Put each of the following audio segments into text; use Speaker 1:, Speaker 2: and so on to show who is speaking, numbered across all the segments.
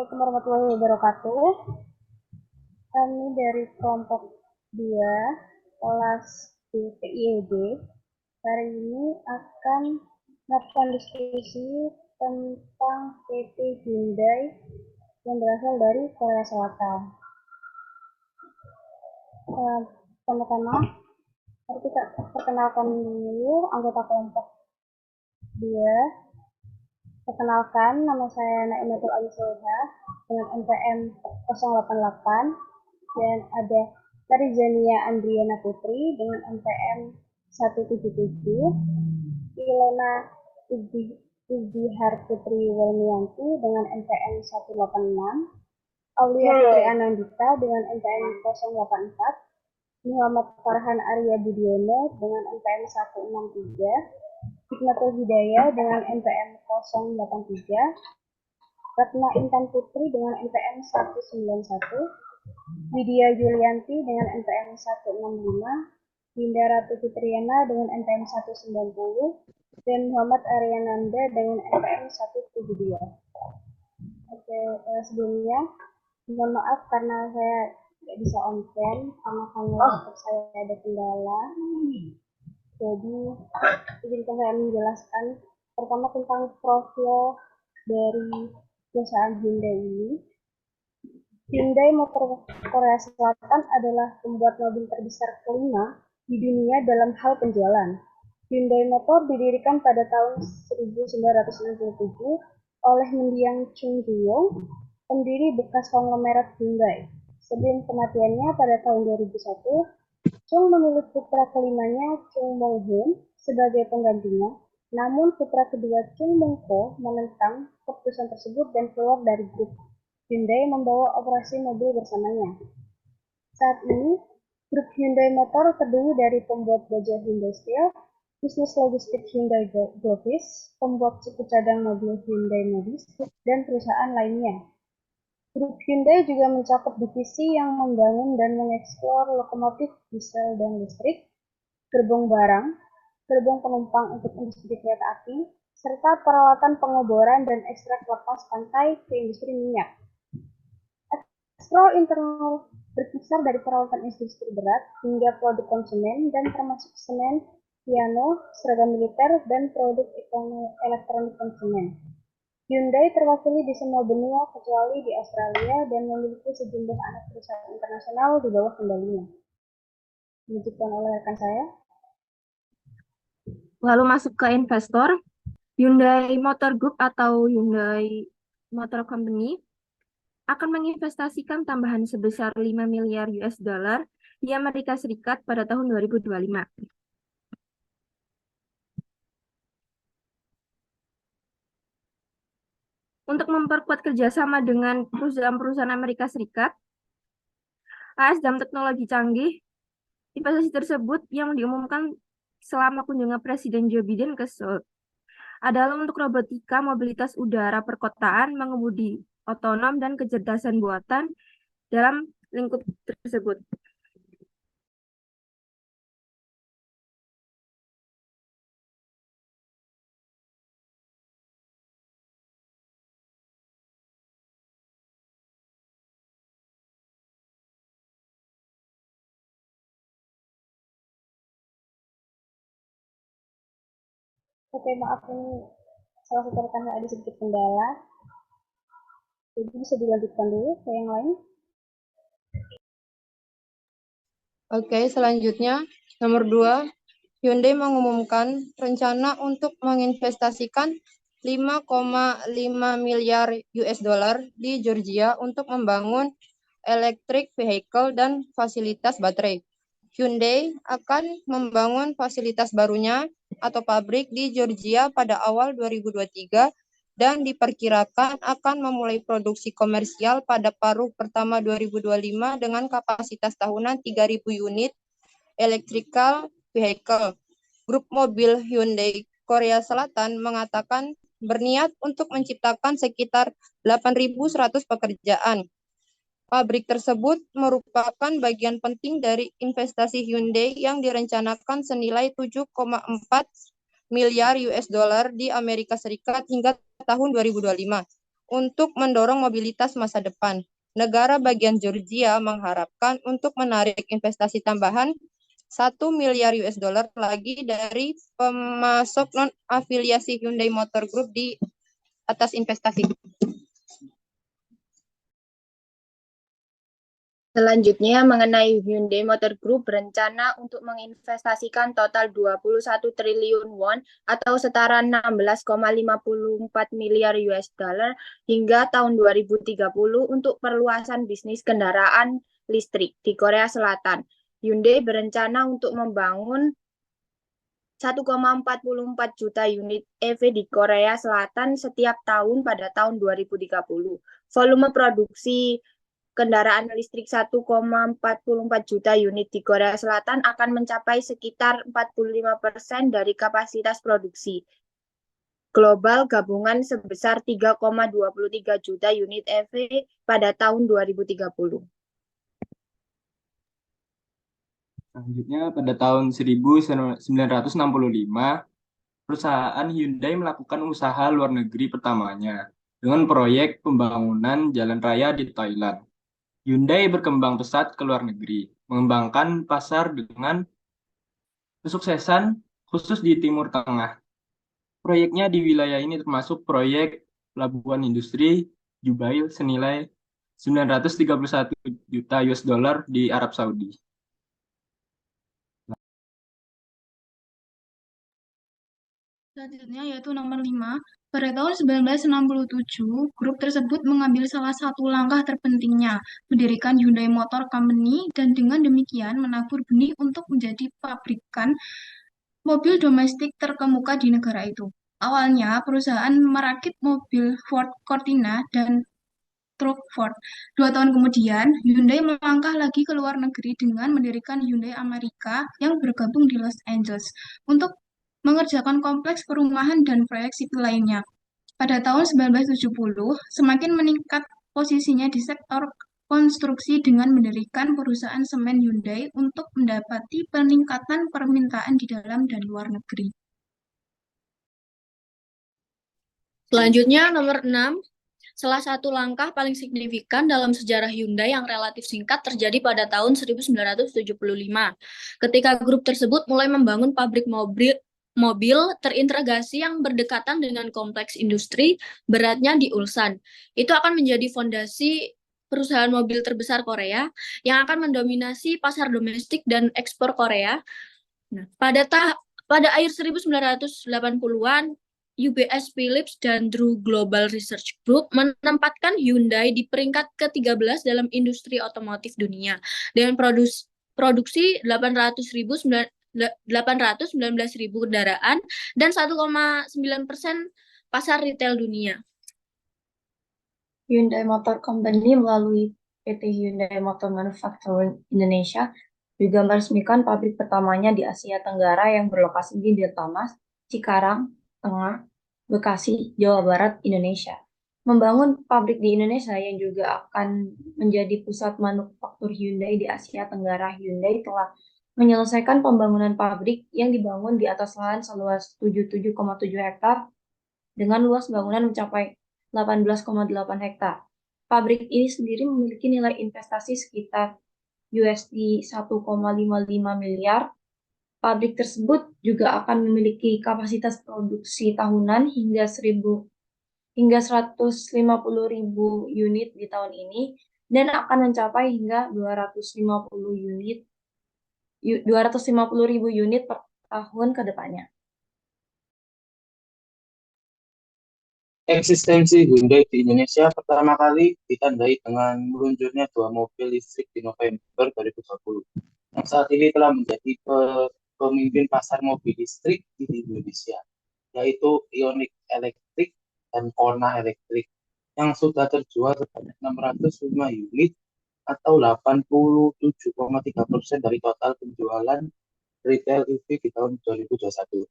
Speaker 1: Assalamualaikum warahmatullahi wabarakatuh. Kami dari kelompok 2 kelas PIED hari ini akan melakukan diskusi tentang PT Hyundai yang berasal dari Korea Selatan. Pertama-tama, mari kita perkenalkan dulu anggota kelompok 2. Perkenalkan, nama saya Naimatul Alisoha dengan NPM 088 dan ada Tarizania Andriana Putri dengan NPM 177, Ilona Ibihar Putri Welmianti dengan NPM 186, Aulia Putri Anandita dengan NPM 084, Muhammad Farhan Arya Budiono dengan NPM 163, Hikmatul Hidayah dengan NPM 083, Ratna Intan Putri dengan NPM 191, Widya Yulianti dengan NPM 165, Dinda Ratu Fitriana dengan NPM 190, dan Muhammad Aryananda dengan NPM 172. Oke, sebelumnya mohon maaf karena saya tidak bisa on-cam karena laptop saya ada kendala. Jadi, izinkan saya menjelaskan pertama tentang profil dari perusahaan Hyundai ini. Hyundai Motor Korea Selatan adalah pembuat mobil terbesar kelima di dunia dalam hal penjualan. Hyundai Motor didirikan pada tahun 1967 oleh Mendiang Chung Ju-yong, pendiri bekas konglomerat Hyundai. Sebelum kematiannya pada tahun 2001, Chung memilih putra kelimanya Chung Mong-hun sebagai penggantinya, namun putra kedua Chung Mong-ko menentang keputusan tersebut dan keluar dari grup. Hyundai membawa operasi mobil bersamanya. Saat ini, grup Hyundai Motor terdiri dari pembuat baja Hyundai Steel, bisnis logistik Hyundai Glovis, pembuat suku cadang mobil Hyundai Mobis, dan perusahaan lainnya. Grup Hyundai juga mencakup divisi yang membangun dan mengeksplor lokomotif diesel dan listrik, gerbong barang, gerbong penumpang untuk industri kereta api, serta peralatan pengeboran dan ekstrak lepas pantai ke industri minyak. Ekspor internal berkisar dari peralatan industri berat hingga produk konsumen dan termasuk semen, piano, seragam militer, dan produk elektronik konsumen. Hyundai terwakili di semua benua kecuali di Australia dan memiliki sejumlah anak perusahaan internasional di bawah kendalinya. Dilanjutkan oleh rekan saya.
Speaker 2: Lalu masuk ke investor, Hyundai Motor Group atau Hyundai Motor Company akan menginvestasikan tambahan sebesar 5 miliar US dollar di Amerika Serikat pada tahun 2025. Untuk memperkuat kerjasama dengan perusahaan-perusahaan Amerika Serikat, AS dalam teknologi canggih, investasi tersebut yang diumumkan selama kunjungan Presiden Joe Biden ke Seoul adalah untuk robotika, mobilitas udara perkotaan, mengemudi otonom, dan kecerdasan buatan dalam lingkup tersebut.
Speaker 1: Oke, maaf ini salah satu rekan saya ada sedikit kendala. Jadi bisa dilanjutkan dulu ke yang lain.
Speaker 3: Oke, selanjutnya nomor 2, Hyundai mengumumkan rencana untuk menginvestasikan 5,5 miliar US dollar di Georgia untuk membangun electric vehicle dan fasilitas baterai. Hyundai akan membangun fasilitas barunya atau pabrik di Georgia pada awal 2023 dan diperkirakan akan memulai produksi komersial pada paruh pertama 2025 dengan kapasitas tahunan 3.000 unit electrical vehicle. Grup mobil Hyundai Korea Selatan mengatakan berniat untuk menciptakan sekitar 8.100 pekerjaan. Pabrik tersebut merupakan bagian penting dari investasi Hyundai yang direncanakan senilai 7,4 miliar US dollar di Amerika Serikat hingga tahun 2025. untuk mendorong mobilitas masa depan. Negara bagian Georgia mengharapkan untuk menarik investasi tambahan 1 miliar US dollar lagi dari pemasok non-afiliasi Hyundai Motor Group di atas investasi.
Speaker 4: Selanjutnya, mengenai Hyundai Motor Group berencana untuk menginvestasikan total 21 triliun won atau setara 16,54 miliar US dollar hingga tahun 2030 untuk perluasan bisnis kendaraan listrik di Korea Selatan. Hyundai berencana untuk membangun 1,44 juta unit EV di Korea Selatan setiap tahun pada tahun 2030. Volume produksi kendaraan listrik 1,44 juta unit di Korea Selatan akan mencapai sekitar 45% dari kapasitas produksi global gabungan sebesar 3,23 juta unit EV pada tahun 2030.
Speaker 5: Selanjutnya, pada tahun 1965, perusahaan Hyundai melakukan usaha luar negeri pertamanya dengan proyek pembangunan jalan raya di Thailand. Hyundai berkembang pesat ke luar negeri, mengembangkan pasar dengan kesuksesan khusus di Timur Tengah. Proyeknya di wilayah ini termasuk proyek pelabuhan industri Jubail senilai 931 juta US dollar di Arab Saudi.
Speaker 6: Selanjutnya yaitu nomor 5. Pada tahun 1967, grup tersebut mengambil salah satu langkah terpentingnya, mendirikan Hyundai Motor Company dan dengan demikian menabur benih untuk menjadi pabrikan mobil domestik terkemuka di negara itu. Awalnya, perusahaan merakit mobil Ford Cortina dan truk Ford. 2 tahun kemudian, Hyundai melangkah lagi ke luar negeri dengan mendirikan Hyundai Amerika yang bergabung di Los Angeles untuk mengerjakan kompleks perumahan dan proyek sipil lainnya. Pada tahun 1970, semakin meningkat posisinya di sektor konstruksi dengan mendirikan perusahaan semen Hyundai untuk mendapati peningkatan permintaan di dalam dan luar negeri.
Speaker 7: Selanjutnya, nomor 6. Salah satu langkah paling signifikan dalam sejarah Hyundai yang relatif singkat terjadi pada tahun 1975, ketika grup tersebut mulai membangun pabrik mobil terintegrasi yang berdekatan dengan kompleks industri beratnya di Ulsan. Itu akan menjadi fondasi perusahaan mobil terbesar Korea yang akan mendominasi pasar domestik dan ekspor Korea. Nah, pada akhir 1980-an, UBS Philips dan Drew Global Research Group menempatkan Hyundai di peringkat ke-13 dalam industri otomotif dunia dengan produksi 819.000 kendaraan dan 1,9% pasar retail dunia.
Speaker 4: Hyundai Motor Company melalui PT Hyundai Motor Manufacturing Indonesia juga meresmikan pabrik pertamanya di Asia Tenggara yang berlokasi di Deltamas, Cikarang, Tengah, Bekasi, Jawa Barat, Indonesia. Membangun pabrik di Indonesia yang juga akan menjadi pusat manufaktur Hyundai di Asia Tenggara, Hyundai telah menyelesaikan pembangunan pabrik yang dibangun di atas lahan seluas 77,7 hektar dengan luas bangunan mencapai 18,8 hektar. Pabrik ini sendiri memiliki nilai investasi sekitar USD 1,55 miliar. Pabrik tersebut juga akan memiliki kapasitas produksi tahunan hingga 150.000 unit di tahun ini dan akan mencapai hingga 250.000 unit per tahun ke depannya.
Speaker 8: Eksistensi Hyundai di Indonesia pertama kali ditandai dengan meluncurnya 2 mobil listrik di November 2020, yang saat ini telah menjadi pemimpin pasar mobil listrik di Indonesia, yaitu Ioniq Electric dan Kona Electric, yang sudah terjual sebanyak 605 unit atau 87,3% dari total penjualan retail EV di tahun 2021.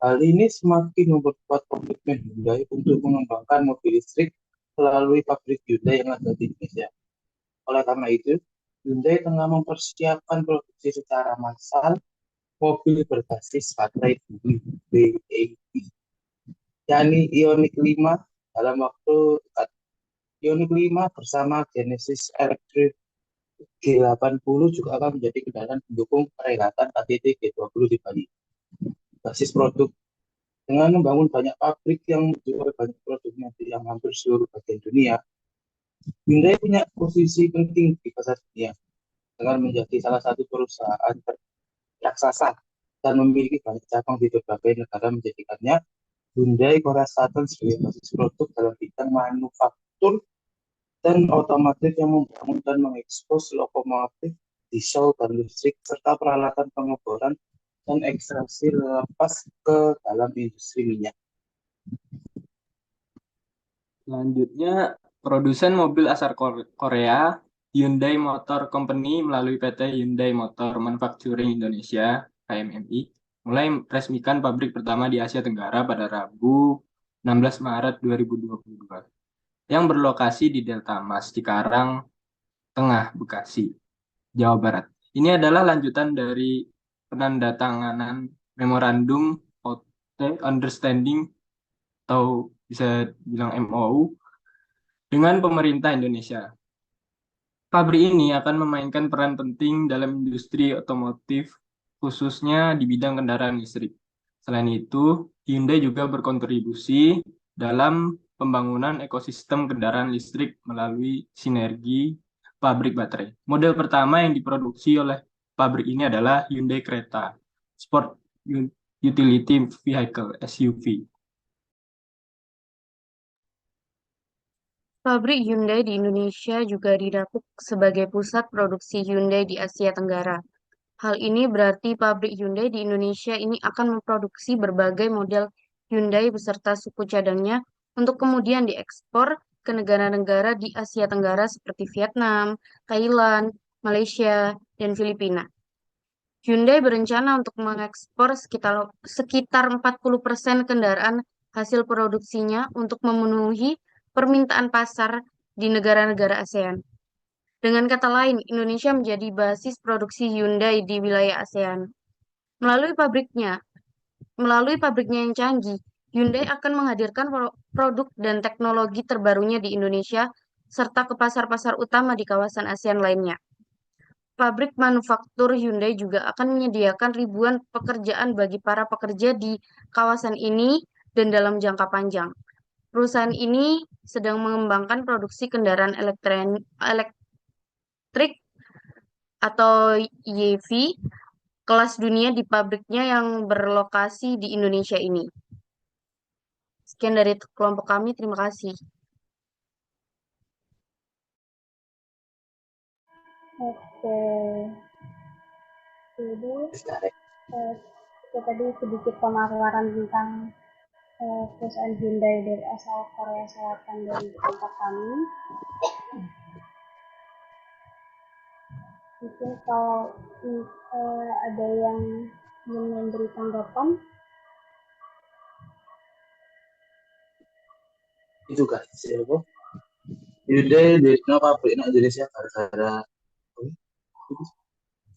Speaker 8: Hal ini semakin memperkuat komitmen Hyundai untuk mengembangkan mobil listrik melalui pabrik Hyundai yang ada di Indonesia. Oleh karena itu, Hyundai tengah mempersiapkan produksi secara massal mobil berbasis baterai bumi BEV, yakni Ioniq 5 dalam waktu dekat. Ioniq 5 bersama Genesis Electric G80 juga akan menjadi kendaraan pendukung perhelatan KTT G20 di Bali. Basis produk dengan membangun banyak pabrik yang menjual banyak produknya di yang hampir seluruh bagian dunia, Hyundai punya posisi penting di pasar dunia dengan menjadi salah satu perusahaan raksasa dan memiliki banyak cabang di berbagai negara, menjadikannya Hyundai Korea Selatan sebagai basis produk dalam bidang manufaktur dan otomotif yang membangun dan mengekspos lokomotif diesel dan listrik serta peralatan pengeboran dan ekstraksi lepas ke dalam industri minyak.
Speaker 5: Selanjutnya, produsen mobil asal Korea, Hyundai Motor Company melalui PT Hyundai Motor Manufacturing Indonesia (HMMI) mulai meresmikan pabrik pertama di Asia Tenggara pada Rabu 16 Maret 2022 yang berlokasi di Delta Mas, Cikarang Tengah, Bekasi, Jawa Barat. Ini adalah lanjutan dari penandatanganan Memorandum of Understanding atau bisa bilang MOU dengan pemerintah Indonesia. Pabrik ini akan memainkan peran penting dalam industri otomotif, khususnya di bidang kendaraan listrik. Selain itu, Hyundai juga berkontribusi dalam pembangunan ekosistem kendaraan listrik melalui sinergi pabrik baterai. Model pertama yang diproduksi oleh pabrik ini adalah Hyundai Creta Sport Utility Vehicle (SUV).
Speaker 9: Pabrik Hyundai di Indonesia juga didapuk sebagai pusat produksi Hyundai di Asia Tenggara. Hal ini berarti pabrik Hyundai di Indonesia ini akan memproduksi berbagai model Hyundai beserta suku cadangnya untuk kemudian diekspor ke negara-negara di Asia Tenggara seperti Vietnam, Thailand, Malaysia, dan Filipina. Hyundai berencana untuk mengekspor sekitar 40% kendaraan hasil produksinya untuk memenuhi permintaan pasar di negara-negara ASEAN. Dengan kata lain, Indonesia menjadi basis produksi Hyundai di wilayah ASEAN. Melalui pabriknya yang canggih, Hyundai akan menghadirkan produk dan teknologi terbarunya di Indonesia serta ke pasar-pasar utama di kawasan ASEAN lainnya. Pabrik manufaktur Hyundai juga akan menyediakan ribuan pekerjaan bagi para pekerja di kawasan ini dan dalam jangka panjang. Perusahaan ini sedang mengembangkan produksi kendaraan elektrik atau EV kelas dunia di pabriknya yang berlokasi di Indonesia ini. Sekian dari kelompok kami, terima kasih.
Speaker 1: Oke. Jadi kita tadi sedikit pemaparan tentang perusahaan Hyundai dari asal Korea Selatan dan kelompok kami. Mungkin kalau ada yang ingin memberi tanggapan.
Speaker 8: Itu guys, siapa? Hyundai di pabrik Indonesia gara-gara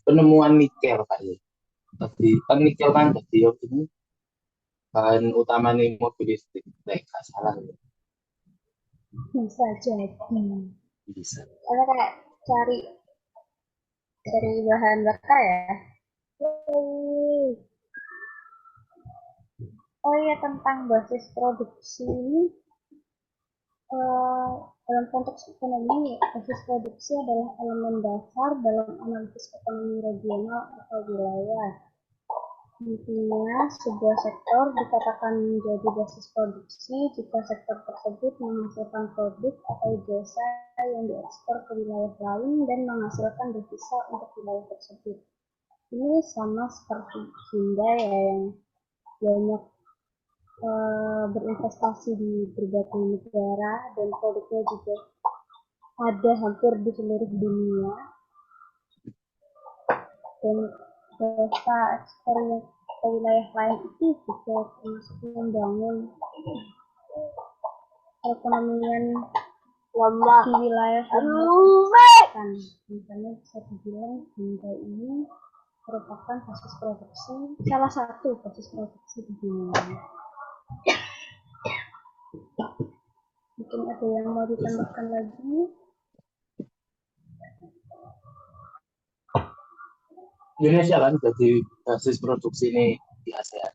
Speaker 8: penemuan nikel kayaknya. Tadi kan nikel kan tadi ini bahan utama nih mobil listrik, nggak salah.
Speaker 1: Bisa jadi.
Speaker 8: Bisa.
Speaker 1: Karena kayak cari bahan bakar ya. Oh iya, tentang basis produksi ini, dalam konteks ekonomi, basis produksi adalah elemen dasar dalam analisis ekonomi regional atau wilayah. Intinya, sebuah sektor dikatakan menjadi basis produksi jika sektor tersebut menghasilkan produk atau jasa yang diekspor ke wilayah lain dan menghasilkan devisa untuk wilayah tersebut. Ini sama seperti Hyundai yang banyak berinvestasi di berbagai negara dan produknya juga ada hampir di seluruh dunia, dan jasa ekspornya ke wilayah lain itu juga termasuk membangun perekonomian di wilayah yang misalnya bisa dibilang Hyundai ini merupakan basis produksi, salah satu basis produksi di dunia. Mungkin ada yang mau ditambahkan lagi?
Speaker 8: Indonesia kan jadi basis produksi ini di ASEAN.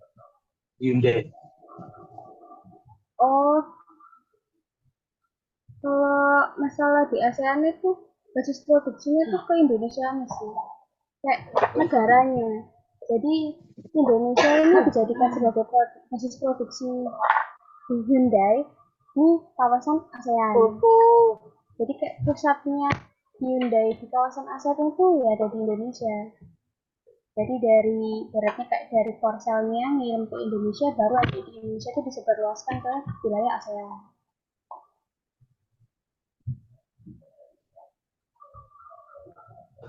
Speaker 8: Hyundai.
Speaker 1: Oh, kalau masalah di ASEAN itu basis produksinya tuh ke Indonesia sih, kayak negaranya. Jadi Indonesia ini dijadikan sebagai basis produksi di Hyundai di kawasan ASEAN. Jadi kayak pusatnya Hyundai di kawasan ASEAN itu ya ada di Indonesia. Jadi dari beratnya kayak dari Korselnya ngirim ke Indonesia, baru nanti di Indonesia itu disebarluaskan ke wilayah ASEAN.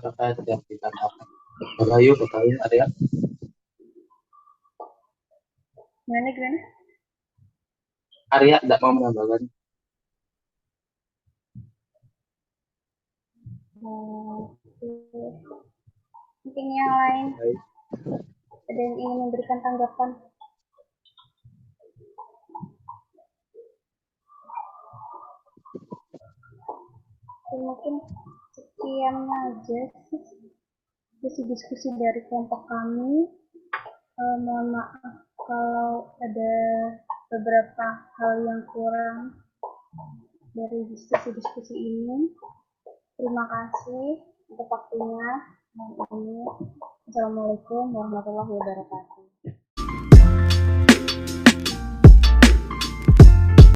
Speaker 8: Apakah tidak ditambahkan? Bapak Ayu, Bapak Ayu, Arya.
Speaker 1: Gimana?
Speaker 8: Arya tidak mau menambahkan.
Speaker 1: Mungkin yang lain
Speaker 8: Baik.
Speaker 1: ada yang ingin memberikan tanggapan? Mungkin sekian aja sih diskusi dari kelompok kami. Mohon maaf kalau ada beberapa hal yang kurang dari diskusi ini. Terima kasih untuk waktunya. Assalamualaikum warahmatullahi wabarakatuh.